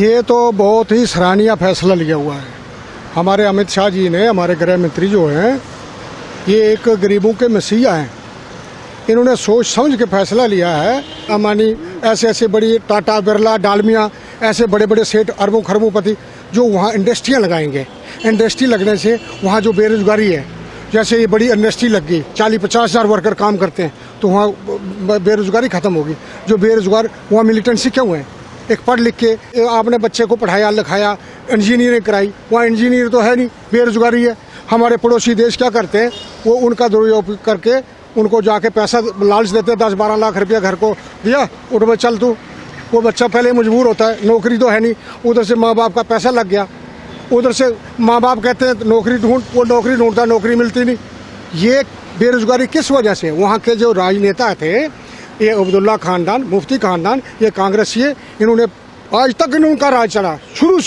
ये तो बहुत ही सराहनीय फैसला लिया हुआ है हमारे अमित शाह जी ने। हमारे गृह मंत्री जो हैं ये एक गरीबों के मसीहा हैं। इन्होंने सोच समझ के फैसला लिया है। अम्बानी ऐसे बड़ी टाटा बिरला डालमिया ऐसे बड़े बड़े सेठ अरबों खरबोंपति जो वहाँ इंडस्ट्रियाँ लगाएंगे। इंडस्ट्री लगने से वहाँ जो बेरोजगारी है, जैसे ये बड़ी इंडस्ट्री लग गई 40-50 हज़ार वर्कर काम करते हैं तो वहाँ बेरोजगारी ख़त्म होगी। जो बेरोजगार वहाँ मिलिटेंसी क्यों है? एक पढ़ लिख के आपने बच्चे को पढ़ाया लिखाया इंजीनियरिंग कराई, वहाँ इंजीनियर तो है नहीं, बेरोजगारी है। हमारे पड़ोसी देश क्या करते हैं, वो उनका दुरुपयोग करके उनको जाके पैसा लालच देते हैं। 10-12 लाख रुपया घर को दिया, उठो चल तू। वो बच्चा पहले मजबूर होता है, नौकरी तो है नहीं, उधर से माँ बाप का पैसा लग गया, उधर से माँ बाप कहते हैं नौकरी ढूंढ, वो नौकरी ढूंढता, नौकरी मिलती नहीं। ये बेरोजगारी किस वजह से? वहाँ के जो राजनेता थे, ये अब्दुल्ला खानदान, मुफ्ती खानदान, ये कांग्रेसी, इन्होंने आज तक इनका राज चला, शुरू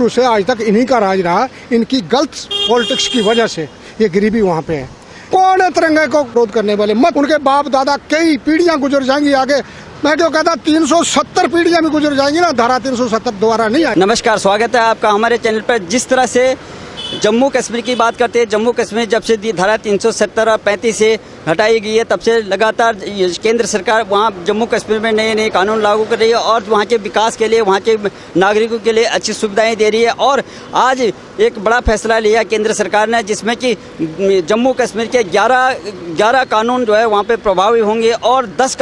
से आज तक इन्हीं का राज रहा। इनकी गलत पॉलिटिक्स की वजह से ये गरीबी वहाँ पे है। कौन है तिरंगे को विरोध करने वाले? मत, उनके बाप दादा कई पीढ़ियां गुजर जाएंगी आगे। मैं जो कहता 370 पीढ़ियां भी गुजर जाएंगी ना, धारा 370 दोबारा नहीं आएगी। नमस्कार, स्वागत है आपका हमारे चैनल पर। जिस तरह से जम्मू कश्मीर की बात करते हैं, जम्मू कश्मीर जब से धारा 370 और 35 से हटाई गई है, तब से लगातार केंद्र सरकार वहाँ जम्मू कश्मीर में नए नए कानून लागू कर रही है और वहाँ के विकास के लिए, वहाँ के नागरिकों के लिए अच्छी सुविधाएं दे रही है। और आज एक बड़ा फैसला लिया केंद्र सरकार ने, जिसमें कि जम्मू कश्मीर के 11 कानून जो है वहाँ पे प्रभावी होंगे और 10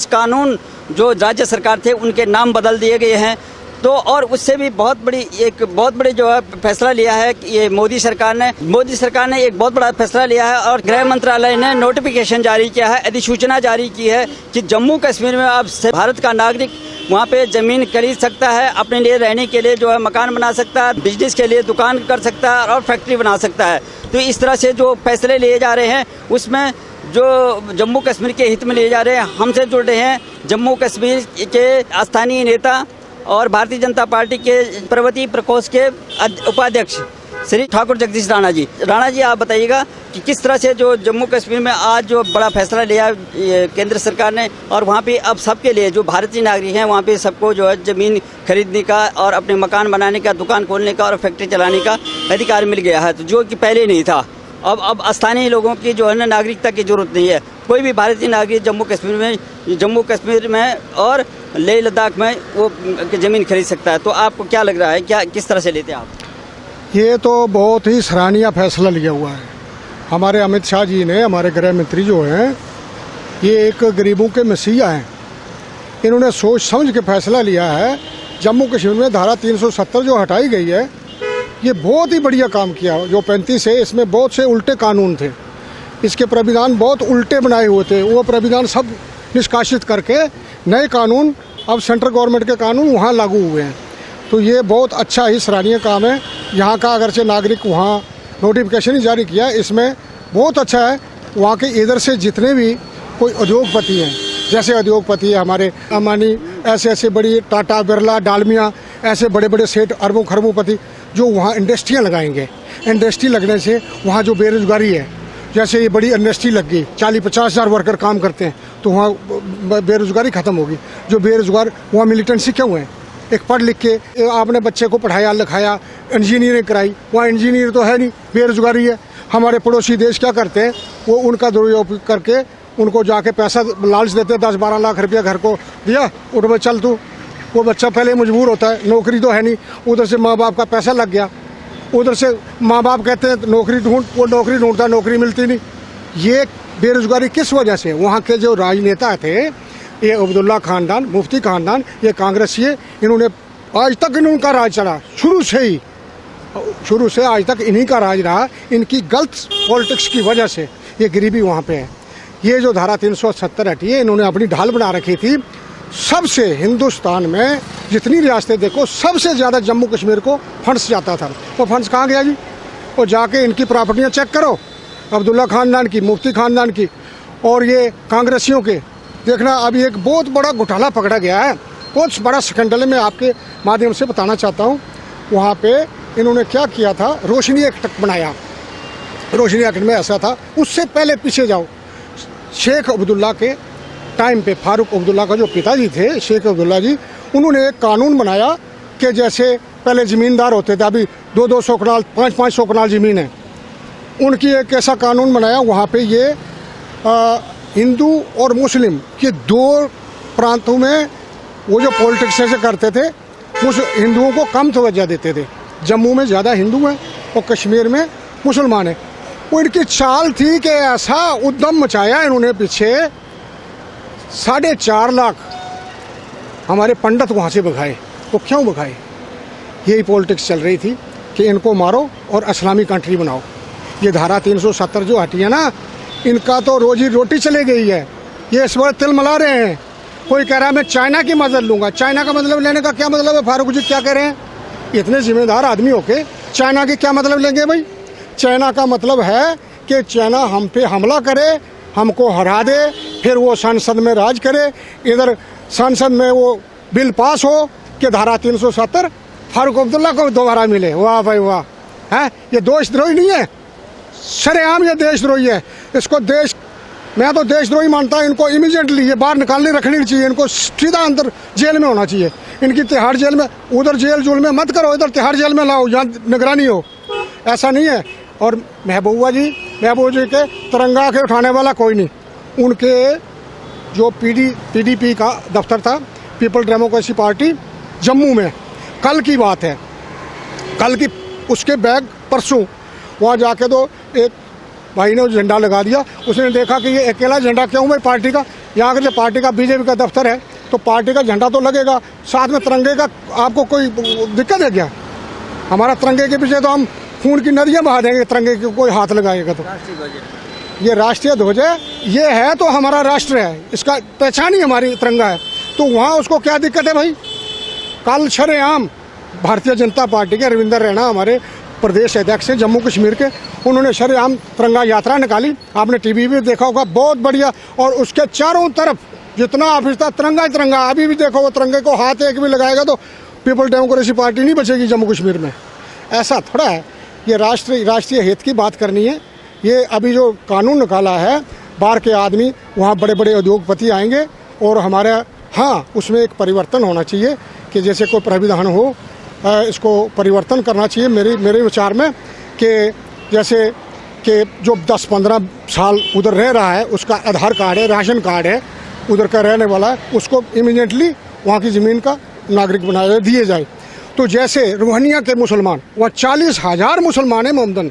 कानून जो राज्य सरकार थे उनके नाम बदल दिए गए हैं। तो और उससे भी बहुत बड़ी जो है फैसला लिया है कि ये मोदी सरकार ने एक बहुत बड़ा फैसला लिया है और गृह मंत्रालय ने नोटिफिकेशन जारी किया है, अधिसूचना जारी की है कि जम्मू कश्मीर में अब भारत का नागरिक वहाँ पे जमीन खरीद सकता है, अपने लिए रहने के लिए जो है मकान बना सकता है, बिजनेस के लिए दुकान कर सकता है और फैक्ट्री बना सकता है। तो इस तरह से जो फैसले लिए जा रहे हैं उसमें जो जम्मू कश्मीर के हित में लिए जा रहे हैं। हमसे जुड़ रहे हैं जम्मू कश्मीर के स्थानीय नेता और भारतीय जनता पार्टी के पर्वतीय प्रकोष्ठ के उपाध्यक्ष श्री ठाकुर जगदीश राणा जी। आप बताइएगा कि किस तरह से जो जम्मू कश्मीर में आज जो बड़ा फैसला लिया केंद्र सरकार ने और वहाँ पे अब सबके लिए जो भारतीय नागरिक हैं वहाँ पे सबको जो है ज़मीन खरीदने का और अपने मकान बनाने का, दुकान खोलने का और फैक्ट्री चलाने का अधिकार मिल गया है, तो जो कि पहले नहीं था। अब स्थानीय लोगों की जो है ना नागरिकता की जरूरत नहीं है। कोई भी भारतीय नागरिक जम्मू कश्मीर में और लेह लद्दाख में वो ज़मीन खरीद सकता है। तो आपको क्या लग रहा है, किस तरह से लेते हैं आप? ये तो बहुत ही सराहनीय फैसला लिया हुआ है हमारे अमित शाह जी ने। हमारे गृह मंत्री जो हैं ये एक गरीबों के मसीहा हैं। इन्होंने सोच समझ के फैसला लिया है। जम्मू कश्मीर में धारा 370 जो हटाई गई है, ये बहुत ही बढ़िया काम किया। जो 35 है, इसमें बहुत से उल्टे कानून थे, इसके प्राविधान बहुत उल्टे बनाए हुए थे। वो प्राविधान सब निष्कासित करके नए कानून, अब सेंट्रल गवर्नमेंट के कानून वहाँ लागू हुए हैं। तो ये बहुत अच्छा ही सराहनीय काम है। यहाँ का अगरचे नागरिक वहाँ नोटिफिकेशन ही जारी किया, इसमें बहुत अच्छा है। वहाँ के इधर से जितने भी कोई उद्योगपति हैं, जैसे उद्योगपति है हमारे अम्बानी ऐसे बड़ी टाटा बिरला डालमिया ऐसे बड़े बड़े सेठ अरबों खरबोंपति जो वहाँ इंडस्ट्रियाँ लगाएंगे। इंडस्ट्री लगने से वहाँ जो बेरोजगारी है, जैसे ये बड़ी इंडस्ट्री लग गई 40-50 हज़ार वर्कर काम करते हैं तो वहाँ बेरोजगारी ख़त्म होगी। जो बेरोजगार वहाँ मिलिटेंसी क्यों है? एक पढ़ लिख के आपने बच्चे को पढ़ाया लिखाया इंजीनियरिंग कराई, वहाँ इंजीनियर तो है नहीं, बेरोजगारी है। हमारे पड़ोसी देश क्या करते हैं, वो उनका दुरुपयोग करके उनको जाके पैसा लालच देते हैं। 10-12 लाख रुपया घर को दिया, उठो चल तू। वो बच्चा पहले मजबूर होता है, नौकरी तो है नहीं, उधर से माँ बाप का पैसा लग गया, उधर से माँ बाप कहते हैं नौकरी ढूंढ, वो नौकरी ढूंढता, नौकरी मिलती नहीं। ये बेरोजगारी किस वजह से? वहाँ के जो राजनेता थे, ये अब्दुल्ला खानदान, मुफ्ती खानदान, ये कांग्रेसी, इन्होंने आज तक इनका राज चला, शुरू से आज तक इन्हीं का राज रहा। इनकी गलत पॉलिटिक्स की वजह से ये गरीबी वहाँ पे है। ये जो धारा 370 हटी है, इन्होंने अपनी ढाल बना रखी थी। सबसे हिंदुस्तान में जितनी रियासतें देखो, सबसे ज़्यादा जम्मू कश्मीर को फंड्स जाता था। वो फंड्स कहाँ गया जी? वो जाके इनकी प्रॉपर्टियाँ चेक करो, अब्दुल्ला खानदान की, मुफ्ती खानदान की और ये कांग्रेसियों के। देखना अभी एक बहुत बड़ा घोटाला पकड़ा गया है, बहुत बड़ा स्कैंडल। मैं आपके माध्यम से बताना चाहता हूँ। वहाँ पे इन्होंने क्या किया था, रोशनी एक्ट बनाया। रोशनी एक्ट में ऐसा था, उससे पहले पीछे जाओ, शेख अब्दुल्ला के टाइम पे, फारूक अब्दुल्ला का जो पिताजी थे शेख अब्दुल्ला जी, उन्होंने एक कानून बनाया कि जैसे पहले ज़मींदार होते थे, अभी 200 कनाल 500 कनाल ज़मीन है, उनकी एक ऐसा कानून बनाया वहाँ पे ये हिंदू और मुस्लिम के दो प्रांतों में वो जो पॉलिटिक्स से करते थे उस हिंदुओं को कम तवज्जो देते थे। जम्मू में ज़्यादा हिंदू हैं और कश्मीर में मुसलमान हैं। वो इनकी चाल थी कि ऐसा उद्यम मचाया इन्होंने पीछे 4.5 लाख हमारे पंडित वहाँ से भगाए। वो क्यों भगाए? यही पॉलिटिक्स चल रही थी कि इनको मारो और इस्लामी कंट्री बनाओ। ये धारा 370 जो हटी है ना, इनका तो रोजी रोटी चले गई है। ये इस बार तिल मला रहे हैं। कोई कह रहा है मैं चाइना की मदद लूँगा। चाइना का मतलब लेने का क्या मतलब है? फारूक जी क्या कह रहे हैं? इतने जिम्मेदार आदमी होके चाइना की क्या मतलब लेंगे भाई? चाइना का मतलब है कि चाइना हम पे हमला करे, हमको हरा दे, फिर वो संसद में राज करे। इधर संसद में वो बिल पास हो कि धारा 370 फारूक अब्दुल्ला को दोबारा मिले। वाह भाई वाह! है ये देशद्रोही नहीं है? सरेआम ये देशद्रोही है। इसको मैं तो देशद्रोही मानता हूँ। इनको इमीडिएटली ये बाहर निकालने रखनी चाहिए। इनको सीधा अंदर जेल में होना चाहिए। इनकी तिहाड़ जेल में, उधर जेल जुल में मत करो, इधर तिहाड़ जेल में लाओ जहाँ निगरानी हो। ऐसा नहीं है। और महबूबा जी के तिरंगा के उठाने वाला कोई नहीं। उनके जो PDP का दफ्तर था, पीपल डेमोक्रेसी पार्टी, जम्मू में, कल की बात है, कल की उसके बैग परसों वहाँ जाके तो एक भाई ने झंडा लगा दिया। उसने देखा कि ये अकेला झंडा क्यों है पार्टी का? यहाँ के पार्टी का BJP का दफ्तर है तो पार्टी का झंडा तो लगेगा, साथ में तिरंगे का आपको कोई दिक्कत है क्या? हमारा तिरंगे के पीछे तो हम खून की नदियाँ बहा देंगे, तिरंगे के कोई हाथ लगाएगा तो। ये राष्ट्रीय ध्वज है, ये है तो हमारा राष्ट्र है, इसका पहचान ही हमारी तिरंगा है। तो वहाँ उसको क्या दिक्कत है भाई? कल शरेआम भारतीय जनता पार्टी के रविंदर रैना हमारे प्रदेश अध्यक्ष हैं जम्मू कश्मीर के, उन्होंने शरेआम तिरंगा यात्रा निकाली। आपने टीवी भी देखा होगा, बहुत बढ़िया। और उसके चारों तरफ जितना ऑफिस था तिरंगा ही तिरंगा। अभी भी देखो वो तिरंगे को हाथ एक भी लगाएगा तो पीपल डेमोक्रेसी पार्टी नहीं बचेगी जम्मू कश्मीर में। ऐसा थोड़ा है। ये राष्ट्रीय हित की बात करनी है। ये अभी जो कानून निकाला है, बाहर के आदमी, वहाँ बड़े बड़े उद्योगपति आएंगे और हमारे, हाँ, उसमें एक परिवर्तन होना चाहिए कि जैसे कोई प्राविधान हो, इसको परिवर्तन करना चाहिए मेरे विचार में, कि जैसे कि जो 10-15 साल उधर रह रहा है, उसका आधार कार्ड है, राशन कार्ड है, उधर का रहने वाला है, उसको इमीडिएटली वहाँ की ज़मीन का नागरिक बनाया दिए जाए। तो जैसे रोहनिया के मुसलमान, वह 40,000 मुसलमान हैं मोमदन,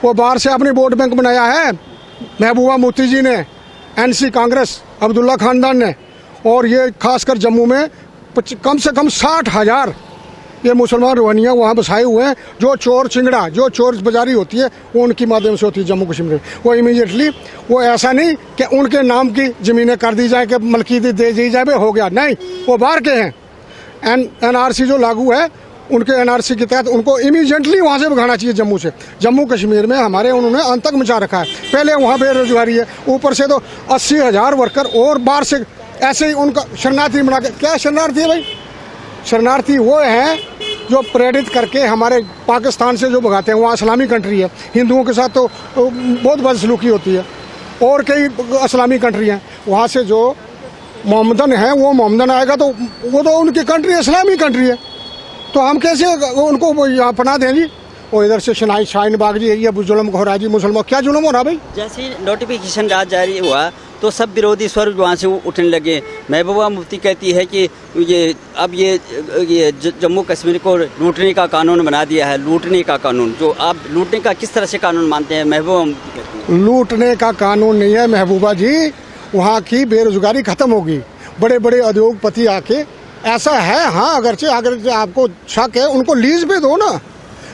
वो बाहर से अपनी वोट बैंक बनाया है महबूबा मुफ्ती जी ने, NC कांग्रेस, अब्दुल्ला खानदान ने। और ये खासकर जम्मू में कम से कम 60,000 ये मुसलमान रोहनिया वहाँ बसाए हुए हैं। जो चोर चिंगड़ा, जो चोर बाजारी होती है वो उनकी माध्यम से होती है जम्मू कश्मीर में। वो इमीडिएटली, वो ऐसा नहीं कि उनके नाम की ज़मीनें कर दी जाए कि मलकीयत दे दी जाए, हो गया, नहीं। वो बाहर के हैं। NRC जो लागू है, उनके NRC के तहत उनको इमीडिएटली वहाँ से भगाना चाहिए जम्मू से। जम्मू कश्मीर में हमारे उन्होंने आतंक मचा रखा है। पहले वहाँ बेरोजगारी है, ऊपर से तो 80,000 वर्कर और बाहर से ऐसे ही उनका शरणार्थी बना के। क्या शरणार्थी है भाई? शरणार्थी वो हैं जो प्रेरित करके हमारे पाकिस्तान से जो भगाते हैं। वहाँ इस्लामी कंट्री है, हिंदुओं के साथ तो बहुत बदसलूकी होती है, और कई इस्लामी कंट्री हैं। वहाँ से जो मोहम्मदन है, वो मोहम्मदन आएगा तो वो तो उनकी कंट्री इस्लामी कंट्री है, तो हम कैसे उनको अपना दें जी? और इधर से शाहीन बाग जी, ये जुल्म हो रहा है जी मुसलमान। क्या जुल्म हो रहा भाई? जैसे ही नोटिफिकेशन राज जारी हुआ तो सब विरोधी स्वर वहाँ से उठने लगे। महबूबा मुफ्ती कहती है कि ये जम्मू कश्मीर को लूटने का कानून बना दिया है। लूटने का कानून, जो आप लूटने का किस तरह से कानून मानते हैं? महबूबा मुफ्ती कहती है लूटने का कानून नहीं है महबूबा जी, वहाँ की बेरोजगारी खत्म होगी। बड़े बड़े उद्योगपति आके, ऐसा है, हाँ, अगर आपको शक है, उनको लीज पे दो ना।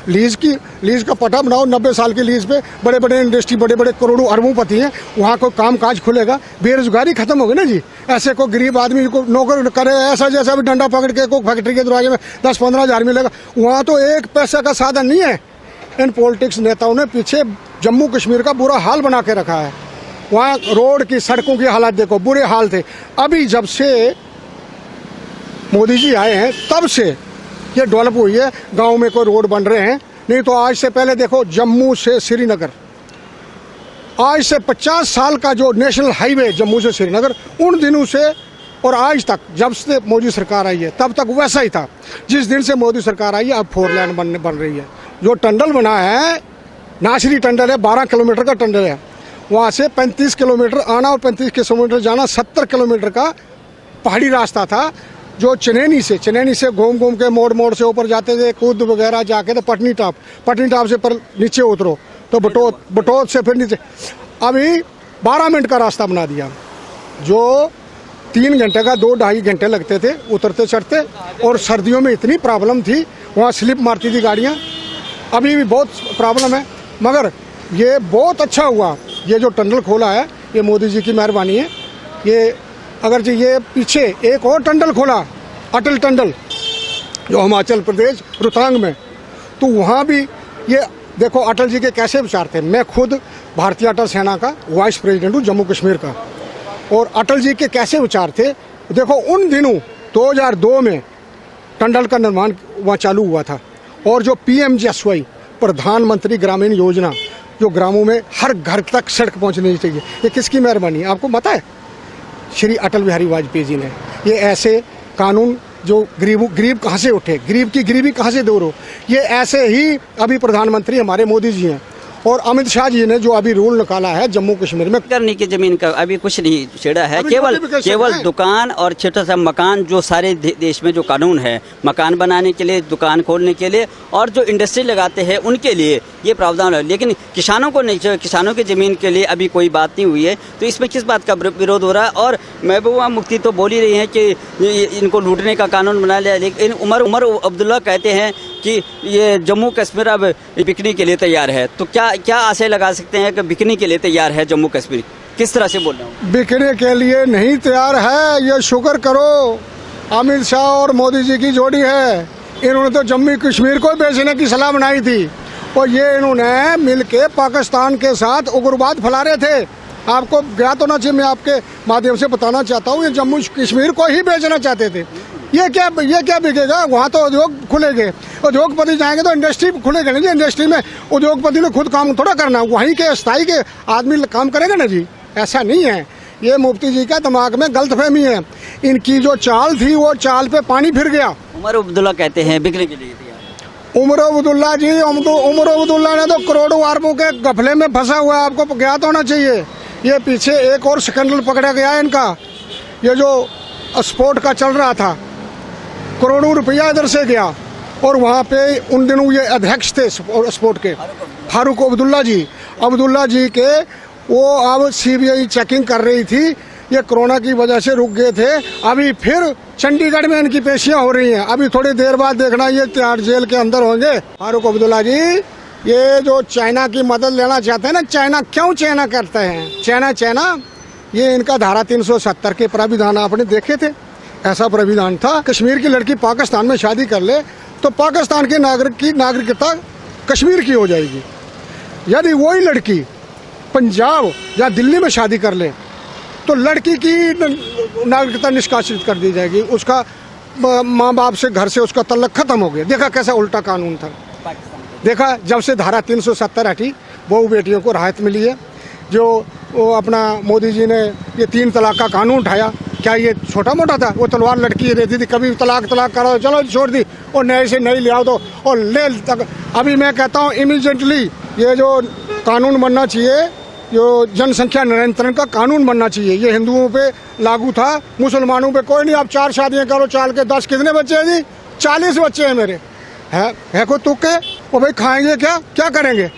लीज का पट्टा बनाओ, 90 साल की लीज पे। बड़े बड़े इंडस्ट्री, बड़े बड़े करोड़ों अरबोंपति हैं, वहाँ को काम काज खुलेगा, बेरोजगारी खत्म होगी ना जी। ऐसे को गरीब आदमी को नौकर करे, ऐसा जैसा भी डंडा पकड़ के को फैक्ट्री के दरवाजे में 10-15 हज़ार मिलेगा। वहाँ तो एक पैसे का साधन नहीं है। इन पॉलिटिक्स नेताओं ने पीछे जम्मू कश्मीर का बुरा हाल बना के रखा है। वहाँ रोड की, सड़कों की हालत देखो, बुरे हाल थे। अभी जब से मोदी जी आए हैं तब से ये डेवलप हुई है। गांव में कोई रोड बन रहे हैं, नहीं तो आज से पहले देखो जम्मू से श्रीनगर, आज से 50 साल का जो नेशनल हाईवे जम्मू से श्रीनगर, उन दिनों से और आज तक जब से मोदी सरकार आई है तब तक वैसा ही था। जिस दिन से मोदी सरकार आई है अब 4 लेन बन रही है। जो टंडल बना है, नासरी टंडल है, 12 किलोमीटर का टंडल है। वहाँ से 35 किलोमीटर आना और 35 किलोमीटर जाना, 70 किलोमीटर का पहाड़ी रास्ता था जो चनैनी से घूम के मोड़ से ऊपर जाते थे, कूद वगैरह जाके तो पटनी टॉप से पर नीचे उतरो तो बटोत से फिर नीचे। अभी 12 मिनट का रास्ता बना दिया। जो 3 घंटे का 2-2.5 घंटे लगते थे उतरते चढ़ते, और सर्दियों में इतनी प्रॉब्लम थी, वहाँ स्लिप मारती थी गाड़ियाँ। अभी भी बहुत प्रॉब्लम है, मगर ये बहुत अच्छा हुआ। ये जो टनल खोला है ये मोदी जी की मेहरबानी है। ये अगर जी ये पीछे एक और टनल खोला, अटल टनल, जो हिमाचल प्रदेश रोहतांग में, तो वहाँ भी ये देखो अटल जी के कैसे विचार थे। मैं खुद भारतीय अटल सेना का वाइस प्रेसिडेंट हूँ जम्मू कश्मीर का, और अटल जी के कैसे विचार थे देखो। उन दिनों 2002 में टनल का निर्माण वहाँ चालू हुआ था, और जो PMGSY प्रधानमंत्री ग्रामीण योजना, जो ग्रामों में हर घर तक सड़क पहुँचनी चाहिए, ये किसकी मेहरबानी है आपको पता है? श्री अटल बिहारी वाजपेयी जी ने। ये ऐसे कानून जो गरीब कहाँ से उठे, गरीब की गरीबी कहाँ से दूर हो, ये ऐसे ही अभी प्रधानमंत्री हमारे मोदी जी हैं। और अमित शाह जी ने जो अभी रूल निकाला है जम्मू कश्मीर में, करने की जमीन का अभी कुछ नहीं छेड़ा है, अभी केवल notification है। दुकान और छोटा सा मकान, जो सारे देश में जो कानून है मकान बनाने के लिए, दुकान खोलने के लिए, और जो इंडस्ट्री लगाते हैं उनके लिए ये प्रावधान है। लेकिन किसानों को नहीं, किसानों की ज़मीन के लिए अभी कोई बात नहीं हुई है। तो इसमें किस बात का विरोध हो रहा है? और महबूबा मुफ्ती तो बोल ही रही हैं कि इनको लूटने का कानून बना लिया, लेकिन उमर अब्दुल्ला कहते हैं कि ये जम्मू कश्मीर अब बिकने के लिए तैयार है। तो क्या आशय लगा सकते हैं कि बिकने के लिए तैयार है जम्मू कश्मीर? किस तरह से बोल रहा हूँ? बिकने के लिए नहीं तैयार है। ये शुक्र करो अमित शाह और मोदी जी की जोड़ी है। इन्होंने तो जम्मू कश्मीर को बेचने की सलाह बनाई थी, और ये इन्होंने मिलके पाकिस्तान के साथ उग्रवाद फैला रहे थे। आपको ज्ञात होना चाहिए, मैं आपके माध्यम से बताना चाहता हूँ, ये जम्मू कश्मीर को ही बेचना चाहते थे। ये क्या बिकेगा? वहाँ तो उद्योग खुलेंगे, उद्योगपति जाएंगे तो इंडस्ट्री खुलेगा ना जी। इंडस्ट्री में उद्योगपति ने खुद काम थोड़ा करना, वहीं के स्थायी के आदमी काम करेगा ना जी। ऐसा नहीं है। ये मुफ्ती जी का दिमाग में गलतफहमी है। इनकी जो चाल थी वो चाल पे पानी फिर गया। उमर अब्दुल्ला कहते हैं बिकने के लिए तैयार। उमर अब्दुल्ला जी, उमर अब्दुल्ला ने तो करोड़ों अरबों के घपले में फंसा हुआ है, आपको ज्ञात होना चाहिए। ये पीछे एक और स्कैंडल पकड़ा गया है इनका, ये जो स्पोर्ट का चल रहा था, करोड़ों रुपया इधर से गया। और वहाँ पे उन दिनों ये अध्यक्ष थे स्पोर्ट के, फारूक अब्दुल्ला जी के, वो अब CBI चेकिंग कर रही थी। ये कोरोना की वजह से रुक गए थे। अभी फिर चंडीगढ़ में इनकी पेशियां हो रही हैं। अभी थोड़ी देर बाद देखना ये तिहाड़ जेल के अंदर होंगे। फारूक अब्दुल्ला जी, ये जो चाइना की मदद लेना चाहते हैं ना, चाइना क्यों चाइना करते हैं? चाइना ये इनका धारा 370 के प्राविधान आपने देखे थे। ऐसा प्राविधान था, कश्मीर की लड़की पाकिस्तान में शादी कर ले तो पाकिस्तान के नागरिक की नागरिकता कश्मीर की हो जाएगी। यदि वही लड़की पंजाब या दिल्ली में शादी कर ले तो लड़की की नागरिकता निष्कासित कर दी जाएगी। उसका माँ बाप से, घर से उसका तल्लक खत्म हो गया। देखा कैसा उल्टा कानून था। देखा जब से धारा 370 हटी, बहू बेटियों को राहत मिली है। जो वो अपना मोदी जी ने ये 3 तलाक का कानून उठाया, क्या ये छोटा मोटा था? वो तलवार लटकी रहती थी, कभी तलाक करो, चलो छोड़ दी, और नए से नई ले आओ तो और ले तक। अभी मैं कहता हूँ इमीडिएटली ये जो कानून बनना चाहिए, जो जनसंख्या नियंत्रण का कानून बनना चाहिए। ये हिंदुओं पे लागू था, मुसलमानों पे कोई नहीं। आप 4 शादियाँ करो, 4 के 10, कितने बच्चे हैं जी? 40 बच्चे हैं मेरे। है कोई तुक्के? वो भाई खाएंगे क्या करेंगे?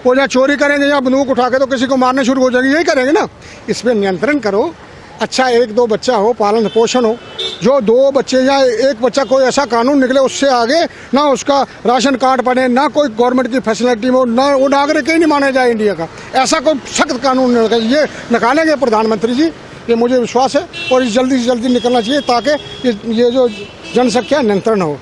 वो या चोरी करेंगे या बंदूक उठा के तो किसी को मारने शुरू हो जाएंगे, यही करेंगे ना। इस पर नियंत्रण करो। अच्छा 1-2 बच्चा हो, पालन पोषण हो। जो 2 बच्चे या 1 बच्चा, कोई ऐसा कानून निकले उससे आगे ना उसका राशन कार्ड बने, ना कोई गवर्नमेंट की फैसिलिटी हो, ना वो नागरिक ही नहीं माना जाए इंडिया का। ऐसा कोई सख्त कानून ये निकालेंगे प्रधानमंत्री जी, ये मुझे विश्वास है। और इस जल्दी से जल्दी निकलना चाहिए ताकि ये जो जनसंख्या नियंत्रण हो।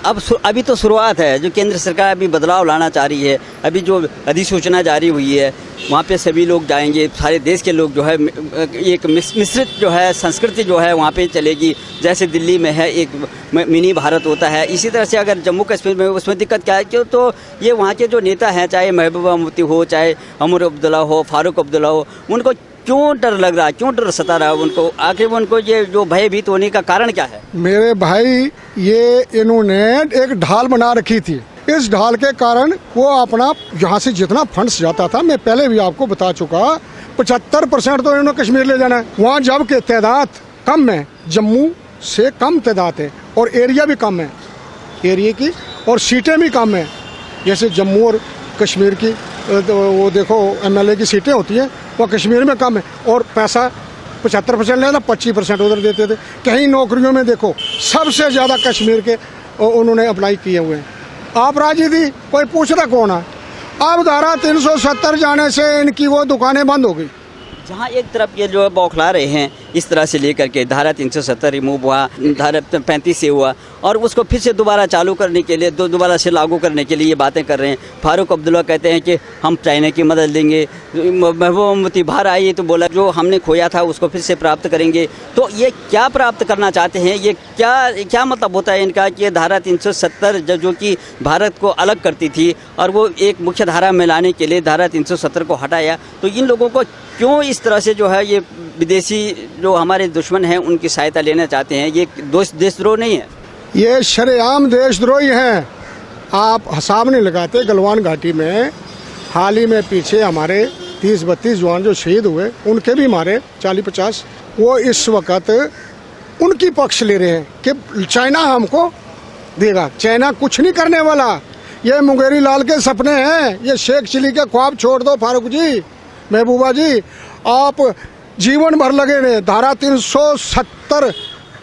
अब अभी तो शुरुआत है। जो केंद्र सरकार अभी बदलाव लाना चाह रही है, अभी जो अधिसूचना जारी हुई है वहाँ पे सभी लोग जाएंगे, सारे देश के लोग जो है, एक मिश्रित जो है संस्कृति जो है वहाँ पे चलेगी। जैसे दिल्ली में है एक मिनी भारत होता है, इसी तरह से अगर जम्मू कश्मीर में, उसमें दिक्कत क्या है? क्यों तो ये वहाँ के जो नेता हैं, चाहे महबूबा मुफ्ती हो, चाहे उमर अब्दुल्ला हो, फारूक अब्दुल्ला हो, उनको क्यों डर लग रहा है, क्यों डर सता रहा है उनको? आखिर उनको ये जो भयभीत होने का कारण क्या है? मेरे भाई, ये इन्होंने एक ढाल बना रखी थी। इस ढाल के कारण वो अपना यहाँ से जितना फंड्स जाता था, मैं पहले भी आपको बता चुका, 75% तो इन्होंने कश्मीर ले जाना है। वहाँ जबकि तादाद कम है, जम्मू से कम तादाद है और एरिया भी कम है एरिया की, और सीटें भी कम है। जैसे जम्मू और कश्मीर की वो देखो MLA की सीटें होती हैं, वो कश्मीर में कम है, और पैसा 75% लेना, 25% उधर देते थे। कहीं नौकरियों में देखो सबसे ज़्यादा कश्मीर के उन्होंने अप्लाई किए हुए हैं। आप राजी थी, कोई पूछ रहा कौन है? अब धारा 370 जाने से इनकी वो दुकानें बंद हो गई। जहाँ एक तरफ ये जो बौखला रहे हैं इस तरह से लेकर के धारा 370 रिमूव हुआ, धारा 35 से हुआ, और उसको फिर से दोबारा चालू करने के लिए, दोबारा से लागू करने के लिए ये बातें कर रहे हैं। फारूक अब्दुल्ला कहते हैं कि हम चाइना की मदद लेंगे। महबूबा मुफ्ती बाहर आई तो बोला जो हमने खोया था उसको फिर से प्राप्त करेंगे। तो ये क्या प्राप्त करना चाहते हैं? ये क्या मतलब होता है इनका कि ये धारा 370 जो कि भारत को अलग करती थी और वो एक मुख्य धारा में लाने के लिए धारा 370 को हटाया, तो इन लोगों को क्यों इस तरह से जो है ये विदेशी जो हमारे दुश्मन हैं उनकी सहायता लेना चाहते हैं? ये देशद्रोह नहीं है? ये शरेआम देशद्रोही हैं। आप हिसाब नहीं लगाते। गलवान घाटी में हाल ही में पीछे हमारे 30-32 जवान जो शहीद हुए, उनके भी मारे 40-50, वो इस वक्त उनकी पक्ष ले रहे हैं कि चाइना हमको देगा। चाइना कुछ नहीं करने वाला। ये मुंगेरी लाल के सपने हैं, ये शेख चिली के ख्वाब छोड़ दो फारूक जी, महबूबा जी। आप जीवन भर लगे रहे। धारा 370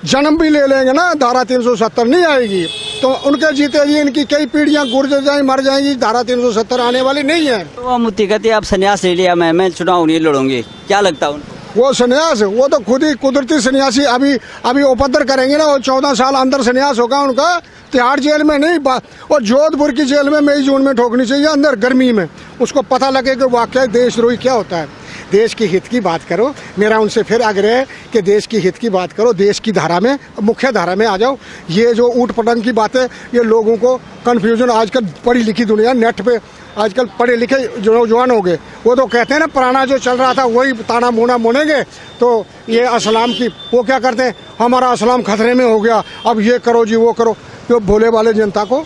जन्म भी ले लेंगे ना, धारा 370 नहीं आएगी। तो उनके जीते जी इनकी कई पीढ़ियां गुजर जाएंगी, मर जाएंगी। धारा 370 आने वाली नहीं है। वो मुफ्ती कहते आप संन्यास ले लिया, मैं चुनाव नहीं लड़ूंगी, क्या लगता है उनको? वो संन्यास, वो तो खुद ही कुदरती सन्यासी अभी उपद्र करेंगे ना। वो 14 साल अंदर संन्यास होगा उनका। तिहाड़ जेल में नहीं, वो जोधपुर की जेल में मई जून में ठोकनी चाहिए, अंदर गर्मी में। उसको पता लगे कि वाकई देशद्रोही क्या होता है। देश की हित की बात करो। मेरा उनसे फिर आग्रह है कि देश की हित की बात करो, देश की धारा में, मुख्य धारा में आ जाओ। ये जो ऊट पटंग की बातें, ये लोगों को कन्फ्यूजन। आजकल पढ़ी लिखी दुनिया, नेट पे आजकल पढ़े लिखे जो नौजवान हो गए, वो तो कहते हैं ना पुराना जो चल रहा था वही ताना मुना मुनेंगे। तो ये असलाम की वो क्या करते हैं, हमारा असलाम खतरे में हो गया, अब ये करो जी वो करो। जो भोले वाले जनता को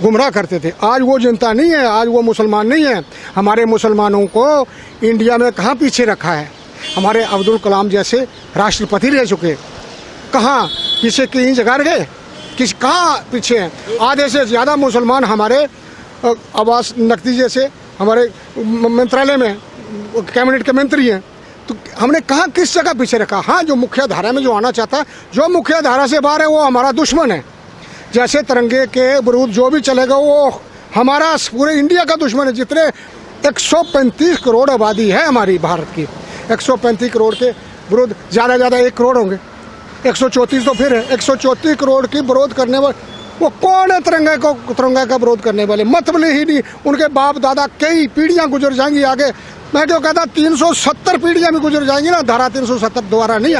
गुमराह करते थे, आज वो जनता नहीं है, आज वो मुसलमान नहीं है। हमारे मुसलमानों को इंडिया में कहाँ पीछे रखा है? हमारे अब्दुल कलाम जैसे राष्ट्रपति रह चुके, कहाँ पीछे कहीं जगह गए? कहाँ पीछे हैं? आधे से ज़्यादा मुसलमान हमारे अब्बास नकवी जैसे हमारे मंत्रालय में कैबिनेट के मंत्री हैं। तो हमने कहाँ किस जगह पीछे रखा? हाँ, जो मुख्य धारा में जो आना चाहता है, जो मुख्य धारा से बाहर है, वो हमारा दुश्मन है। जैसे तिरंगे के विरुद्ध जो भी चलेगा वो हमारा पूरे इंडिया का दुश्मन है। जितने 135 करोड़ आबादी है हमारी भारत की, 135 करोड़ के विरुद्ध ज़्यादा 1 करोड़ होंगे। 134 तो फिर है। 134 करोड़ की विरोध करने वाले वो कौन है? तिरंगा का विरोध करने वाले मतलब ही नहीं। उनके बाप दादा कई पीढ़ियां गुजर जाएंगी आगे। मैं जो कहता 370 पीढ़ियां भी गुजर जाएंगी ना, धारा 370 दोबारा नहीं